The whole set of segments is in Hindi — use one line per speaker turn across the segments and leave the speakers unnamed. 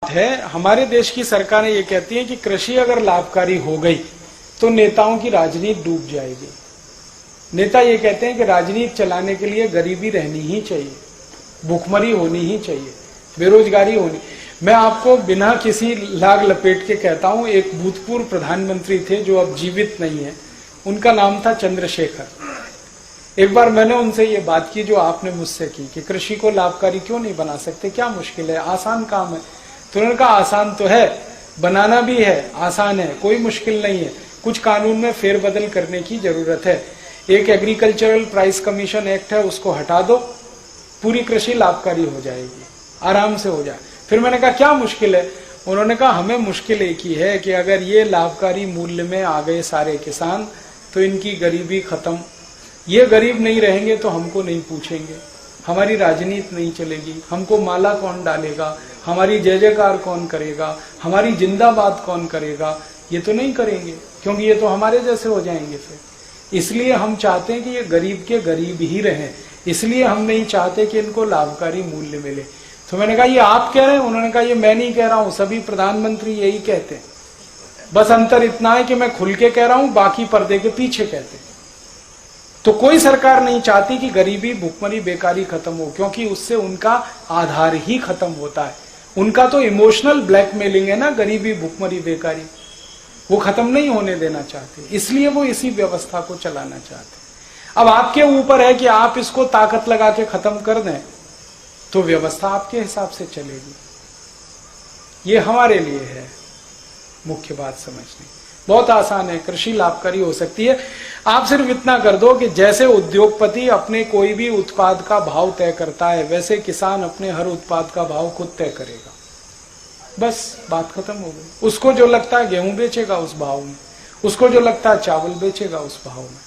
है। हमारे देश की सरकारें ये कहती हैं कि कृषि अगर लाभकारी हो गई तो नेताओं की राजनीति डूब जाएगी। नेता ये कहते हैं कि राजनीति चलाने के लिए गरीबी रहनी ही चाहिए, भूखमरी होनी ही चाहिए, बेरोजगारी होनी। मैं आपको बिना किसी लाग लपेट के कहता हूं, एक भूतपूर्व प्रधानमंत्री थे जो अब जीवित नहीं है, उनका नाम था चंद्रशेखर। एक बार मैंने उनसे ये बात की जो आपने मुझसे की कि कृषि को लाभकारी क्यों नहीं बना सकते, क्या मुश्किल है, आसान काम है। तो उन्होंने कहा आसान तो है, बनाना भी है, आसान है, कोई मुश्किल नहीं है, कुछ कानून में फेरबदल करने की जरूरत है। एक एग्रीकल्चरल प्राइस कमीशन एक्ट है, उसको हटा दो, पूरी कृषि लाभकारी हो जाएगी, आराम से हो जाए। फिर मैंने कहा क्या मुश्किल है? उन्होंने कहा हमें मुश्किल एक ही है कि अगर ये लाभकारी मूल्य में आ गए सारे किसान तो इनकी गरीबी खत्म। ये गरीब नहीं रहेंगे तो हमको नहीं पूछेंगे, हमारी राजनीति नहीं चलेगी, हमको माला कौन डालेगा, हमारी जय जयकार कौन करेगा, हमारी जिंदाबाद कौन करेगा, ये तो नहीं करेंगे, क्योंकि ये तो हमारे जैसे हो जाएंगे। फिर इसलिए हम चाहते हैं कि ये गरीब के गरीब ही रहें, इसलिए हम नहीं चाहते कि इनको लाभकारी मूल्य मिले। तो मैंने कहा ये आप कह रहे हैं? उन्होंने कहा ये मैं नहीं कह रहा हूं, सभी प्रधानमंत्री यही कहते हैं, बस अंतर इतना है कि मैं खुल के कह रहा हूं, बाकी पर्दे के पीछे कहते हैं। तो कोई सरकार नहीं चाहती कि गरीबी, भुखमरी, बेकारी खत्म हो, क्योंकि उससे उनका आधार ही खत्म होता है। उनका तो इमोशनल ब्लैकमेलिंग है ना, गरीबी, भुखमरी, बेकारी, वो खत्म नहीं होने देना चाहते, इसलिए वो इसी व्यवस्था को चलाना चाहते। अब आपके ऊपर है कि आप इसको ताकत लगा के खत्म कर दें तो व्यवस्था आपके हिसाब से चलेगी। ये हमारे लिए है मुख्य बात समझनी। बहुत आसान है, कृषि लाभकारी हो सकती है। आप सिर्फ इतना कर दो कि जैसे उद्योगपति अपने कोई भी उत्पाद का भाव तय करता है, वैसे किसान अपने हर उत्पाद का भाव खुद तय करेगा, बस बात खत्म हो गई। उसको जो लगता है गेहूं बेचेगा उस भाव में, उसको जो लगता है चावल बेचेगा उस भाव में।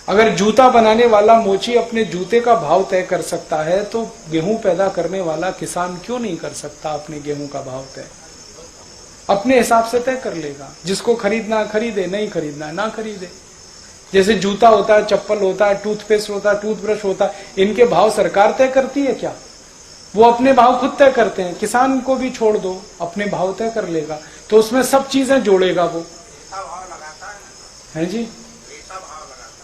अगर जूता बनाने वाला मोची अपने जूते का भाव तय कर सकता है तो गेहूं पैदा करने वाला किसान क्यों नहीं कर सकता अपने गेहूं का भाव तय? अपने हिसाब से तय कर लेगा। जिसको खरीदना खरीदे, नहीं खरीदना ना खरीदे। जैसे जूता होता है, चप्पल होता है, टूथपेस्ट होता है, टूथब्रश होता है, इनके भाव सरकार तय करती है क्या? वो अपने भाव खुद तय करते हैं। किसान को भी छोड़ दो, अपने भाव तय कर लेगा, तो उसमें सब चीजें जोड़ेगा वो, है जी।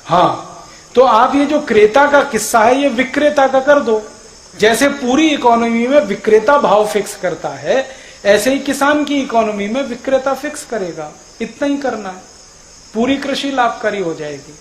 हाँ, तो आप ये जो क्रेता का किस्सा है ये विक्रेता का कर दो। जैसे पूरी इकोनॉमी में विक्रेता भाव फिक्स करता है, ऐसे ही किसान की इकोनॉमी में विक्रेता फिक्स करेगा। इतना ही करना है, पूरी कृषि लाभकारी हो जाएगी।